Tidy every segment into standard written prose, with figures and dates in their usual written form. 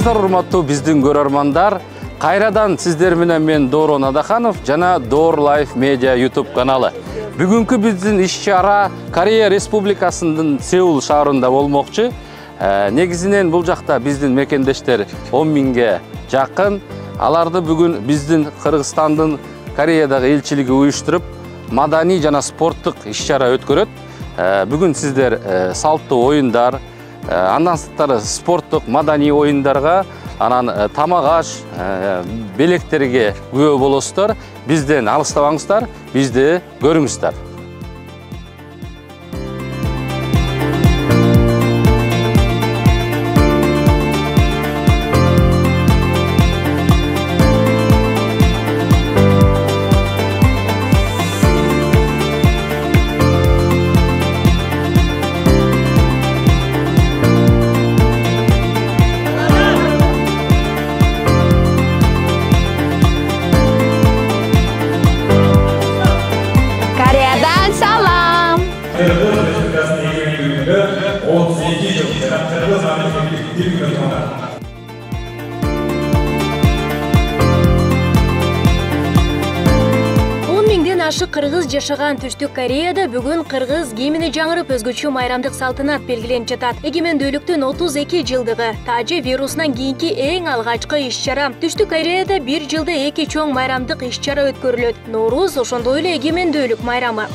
Саламатсыздар, урматтуу биздин көрөрмандар. Кайрадан сиздер менен мен Доорон Адаханов жана Door Life Media YouTube каналы. Бүгүнкү биздин иш-чара Корея Республикасынын Сеул шаарында болмокчу. Негизинен бул жакта биздин мекендештер 10 миңге жакын. Аларды бүгүн биздин Кыргызстандын Кореядагы элчилиги уюштуруп, маданий жана спорттук иш-чара өткөрөт. Бүгүн сиздер салттуу оюндар, андан сырткары спорттук маданий оюндарга, анан тамак-аш, белектерге күбө болосуздар. Бизден алыстабаңыздар, бизди көрүңүздөр. Ашык кыргыз жашаган Түштүк Кореяда бүгүн кыргыз кийимине жаңырып өзгөчө майрамдык салтанат белгиленип жатат. Эгемендүүлүктүн 32 жылдыгы тажы вирусунан кийинки эң алгачкы иш-чара. Түштүк Кореяда бир жылда 2 чоң майрамдык иш-чара өткөрүлөт. Норуз ошондой эле эгемендүүлүк майрамы.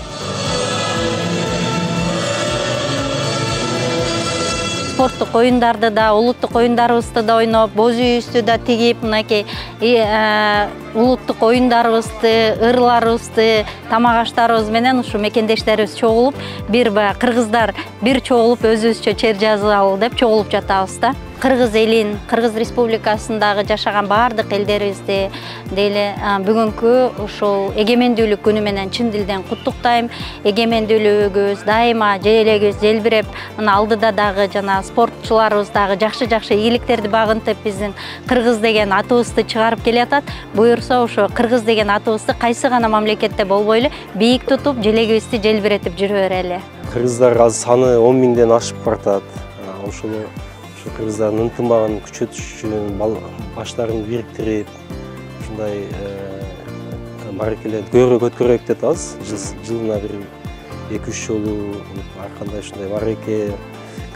Спорттук оюндарды да, улуттук оюндарыбызды да ойноп, боз үйүбүздү да тигип, мынакей улуттук оюндарыбызды, ырларыбызды, тамак-аштарыбыз менен ушу мекендештерибиз чогулуп, бир кыргыздар бир чогулуп өзүбүзчө чер жазалы деп чогулуп жатабыз да. Кыргыз элин, Кыргыз Республикасындагы жашаган баардык элдерибизди дейли бүгүнкү ушул эгемендүүлүк күнү менен чын дилден куттуктайм. Эгемендүүлүгүбүз дайыма желегибиз желбиреп, мына алдыда дагы жана спортчуларыбыз дагы жакшы ийгиликтерди багынтып биздин кыргыз деген атыбызды чыгарып келатат. Буюрса ошо кыргыз деген атыбызды кайсы гана мамлекетте болбой эле бийик тутуп, желегибизди желбиретип жүрө берели. Кыргыздар азыр саны 10 миңден ашып баратат. Ошол кыргыздардын ынтымагын күчөтүш үчүн баштарын бириктирип, ушундай маракелерди көбүрөөк өткөрөйүк деп атабыз. Жылына бир 2-3 жолу ар кандай ушундай мараке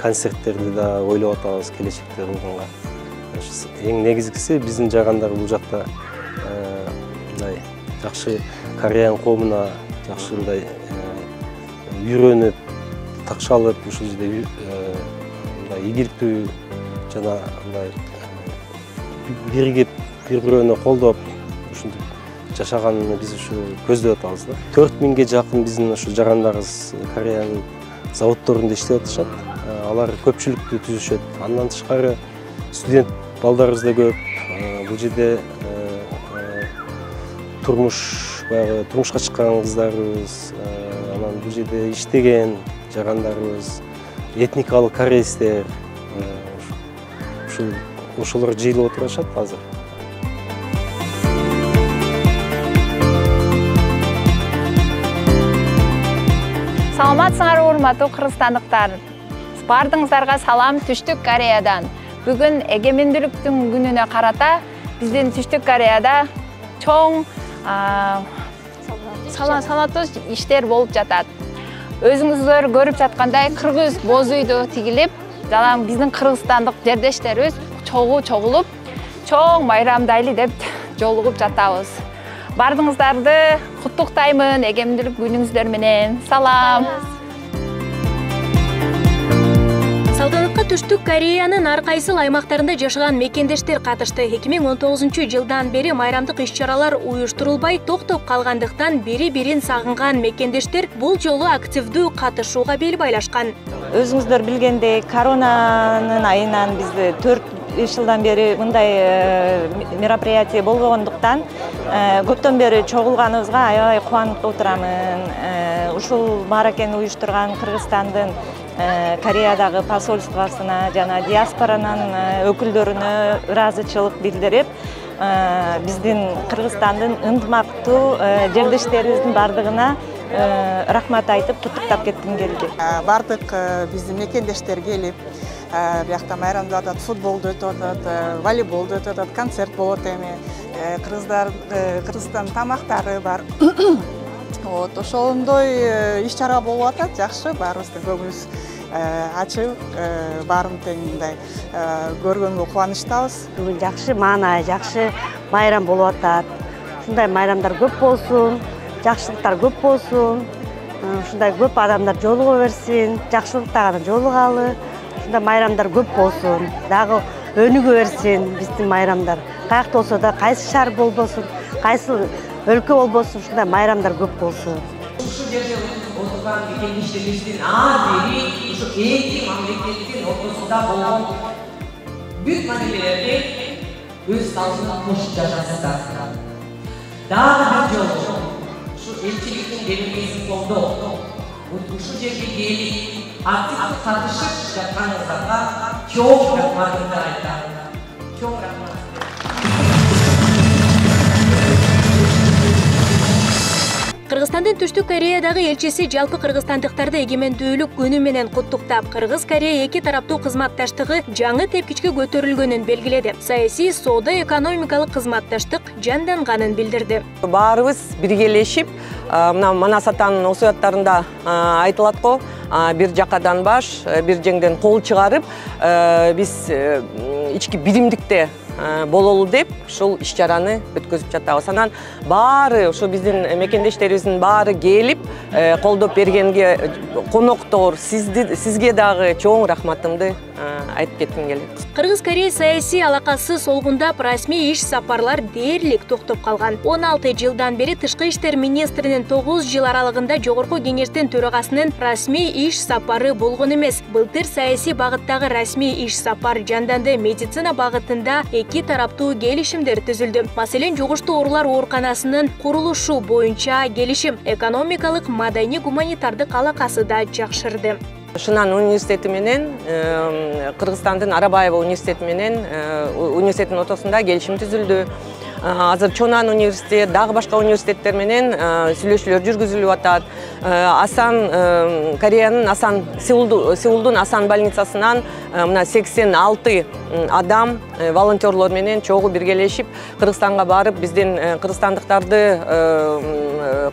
концерттерди да ойлоп атабыз келечекте болгонго. Эң негизгиси биздин жагандар бул жакта мындай жакшы кореян коомуна жакшы мындай үйрөнүп, такшалып, ушул жерде ийгиликтүү жана мындай биригип, бири-бирөөнү колдоп, ушинтип жашаганын биз ушу көздөп атабыз да. 4 миңге жакын биздин ушу жагандарыбыз Кореянын заводдорунда иштеп атышат. Алар көпчүлүктү түзүшөт. Андан тышкары студент балдарыбыз да көп. Бул жерде турмушка чыккан кыздарыбыз, анан бул жерде иштеген жагандарыбыз, этникалык корейстер, ошолор жыйылып отурушат азыр. Саламатсыңар урматтуу кыргызстандыктар. Бардыңыздарга салам Түштүк Кореядан. Бүгүн эгемендүүлүктүн күнүнө карата биздин Түштүк Кореяда чоң салаттуу иштер болуп жатат. Өзүңүздөр көрүп жаткандай кыргыз боз үйдү тигилип, жана биздин кыргызстандык жердештерибиз чогулуп, чоң майрамдайлы деп жолугуп жатабыз. Бардыңыздарды куттуктаймын эгемендүүлүк күнүңүздөр менен. Салам. Салтанатка Түштүк Кореянын ар кайсыл аймактарында жашаган мекендештер катышты. 2019 жылдан бери майрамдык иш-чаралар уюштурулбай токтоп калгандыктан бири-бирин сагынган мекендештер бул жолу активдүү катышууга бел байлашкан. Өзүңүздөр билгендей, коронанын айынан бизде 4 жылдан бери мындай мероприятие болбогондуктан көптөн бери чогулганыбызга аябай кубанып отурамын. Ушул мааракени уюштурган Кыргызстандын Кореядагы посольствосуна жана диаспоранын өкүлдөрүнө ыраазычылык билдирип, биздин Кыргызстандын ынтымактуу жердештерибиздин бардыгына рахмат айтып куттуктап кетким келди. Бардык биздин мекендештер келип, биякта майрамда атат, футболду өтүп атат, волейболду өтүп атат, концерт болот эми. Кыргызстан тамактары бар. Вот, ошондой иш-чара болуп атат, жакшы, баарыбыздын көңүлүбүз ачып, баарын тең мындай көргөнгө кубанычтабыз. Бүгүн жакшы маанай, жакшы майрам болуп атат. Ушундай майрамдар көп болсун, жакшылыктар көп болсун. Ушундай көп адамдар жолуга берсин, жакшылыкта гана жолугалы. Ушундай майрамдар көп болсун. Дагы өнүгө берсин биздин майрамдар. Каякта болсо да, кайсы шаар болбосун, кайсы өлкө болбосун, ушундай майрамдар көп болсун. Ушул жерде отурган мекендештерибиздин ар бири ушу эки мамлекеттин ортосунда болгон бүт маселелерди өз талшын кошуп жашасыздар. Дагы бир жолу ушу элчиликтин демилгесин колдоо, ушул жерге келип активдүү катышып жатканыңыздарга чоң рахматымды айтам. Чоң рахмат. Кыргызстандын Түштүк Кореядагы элчиси жалпы кыргызстандыктарды эгемендүүлүк күнү менен куттуктап, Кыргыз-Корея эки тараптуу кызматташтыгы жаңы тепкичке көтөрүлгөнүн белгиледи. Саясий, соода-экономикалык кызматташтык жанданганын билдирди. Баарыбыз биргелешип, мына Манас атанын осуяттарында айтылат го, бир жакадан баш, бир жеңден кол чыгарып, биз ички биримдикте бололу деп ушул иш-чараны өткөзүп жатабыз. Анан баары ушу биздин мекендештерибиздин баары келип, колдоп бергенге коноктор, сизге дагы чоң рахматымды айтып кетким келет. Кыргыз-Корея саясий алакасы солгундап, расмий иш сапарлар дээрлик токтоп калган. 16 жылдан бери Тышкы иштер министринин 9 жыл аралыгында Жогорку кеңештин төрагасынын расмий иш сапары болгон эмес. Былтыр саясий багыттагы расмий иш сапар жанданды. Медицина багытында эки тараптуу келишимдер түзүлдү. Маселен, жугуштуу оорулар ооруканасынын курулушу боюнча келишим, экономикалык, маданий, гуманитардык алакасы да жакшырды. Шынан университети менен, Кыргызстандын Арабаева университети менен университеттин ортосунда келишим түзүлдү. Азыр Чонан университет, дагы башка университеттер менен сүйлөшүүлөр жүргүзүлүп атат. Кореянын Сеулдун Асан больницасынан мына 86 адам волонтерлор менен чогуу биргелешип Кыргызстанга барып, биздин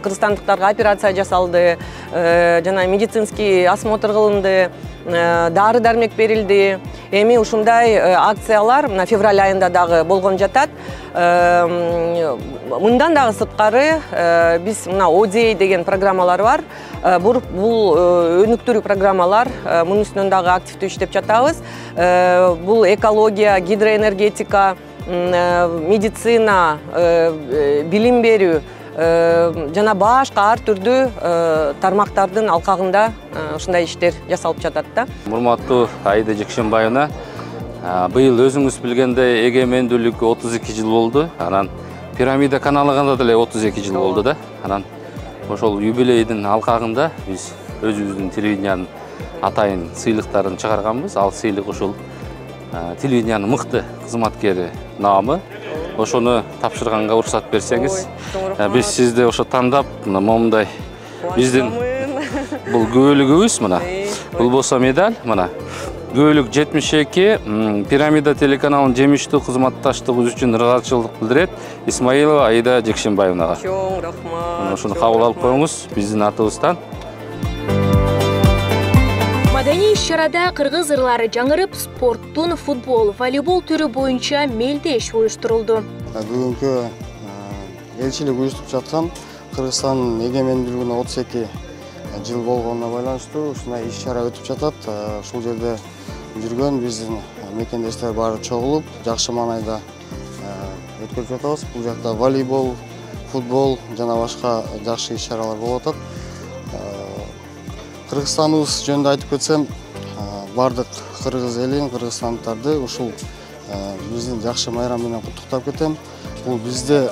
кыргызстандыктарга операция жасалды, жана медицинский осмотр кылынды, дары-дармек берилди. Эми ушундай акциялар мына февраль айында дагы болгон жатат. Мындан дагы сырткары биз мына ОДЕЙ деген программалар бар. Бул өнүктүрүү программалар, мунун үстүнөн дагы активдүү иштеп жатабыз. Бул экология, гидроэнергетика, медицина, билим берүү жана башка ар түрдүү тармактардын алкагында ушундай иштер жасалып жатат да. Урматтуу Аида Жекшенбаевна, быйыл өзүңүз билгендей эгемендүүлүккө 32 жыл болду. Анан Пирамида каналыгында деле 32 жыл болду да. Анан ошол юбилейдин алкагында биз өзүбүздүн телевидениянын атайын сыйлыктарын чыгарганбыз. Ал сыйлык ушул телевидениянын мыкты кызматкери наамы. Ошону тапшырганга уруксат берсеңиз, биз сизди ошо тандап, момундай биздин бул күбөлүгүбүз мына. Бул болсо медаль, мына. Күбөлүк 72 Пирамида телеканалынын жемиштүү кызматташтыгы үчүн ыргачылык билдирет Исмаилова Аида Жекшенбаевнага. Чоң рахмат. Ошону кабыл алып коюңуз биздин атыбыздан. Маданий иш-чарада кыргыз ырлары жаңырып, спорттун футбол, волейбол түрү боюнча мелдеш уюштурулду. Бүгүнкү элчилик уюштуруп жаткан Кыргызстандын эгемендүүлүгүнө 32 жыл болгонуна байланыштуу ушундай иш-чара өтүп жатат. Ушул жерде жүргөн биздин мекендештер баары чогулуп, жакшы маанайда өткөрүп жатабыз. Бул жакта волейбол, футбол жана башка жакшы иш-чаралар болуп атат. Кыргызстаныбыз жөнүндө айтып кетсем, бардык кыргыз элин, кыргызстандыктарды ушул биздин жакшы майрам менен куттуктап кетем. Бул бизде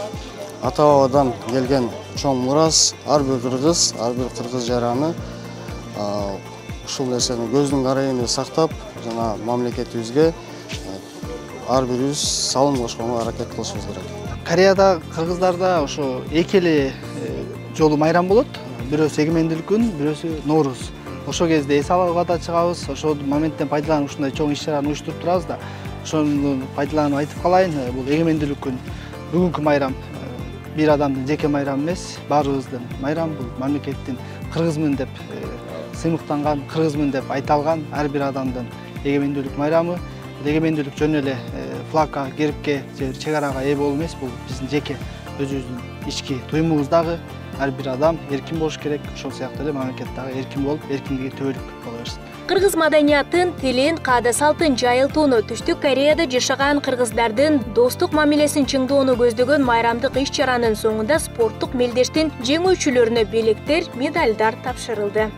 ата-бабадан келген чоң мурас, ар бир кыргыз жараны ушул нерсени көздүн карайында сактап, жана мамлекетибизге ар бирибиз салым кошконго аракет кылышыбыз керек. Кореяда кыргыздарда ошо эки эле жолу майрам болот. бирөөсү эгемендүүлүк күн, бирөөсү Нооруз. Ошол кезде эс алууга да чыгабыз. Ошол моменттен пайдаланып ушундай чоң иш-чараны уюштуруп турабыз да. Ошону пайдаланып айтып калайын. Бул эгемендүүлүк күн бүгүнкү майрам бир адамдын жеке майрамы эмес, баарыбыздын майрам. Бул мамлекеттин кыргызмын деп сыймыктанган, кыргызмын деп айта алган ар бир адамдын эгемендүүлүк майрамы. Эгемендүүлүк жөн эле флагка, гербке же чек арага ээ болуу эмес, бул биздин жеке өзүбүздүн ички туюмубуз дагы. Ар бир адам эркин болуш керек, ошол сыяктуу эле мамлекет дагы эркин болуп, эркиндиги төбөлүк боло берсин. Кыргыз маданиятын, тилин, каада салтын жайылтууну, Түштүк Кореяда жашаган кыргыздардын достук мамилесин чыңдоону көздөгөн майрамдык иш-чаранын соңунда спорттук мелдештин жеңүүчүлөрүнө белектер, медалдар тапшырылды.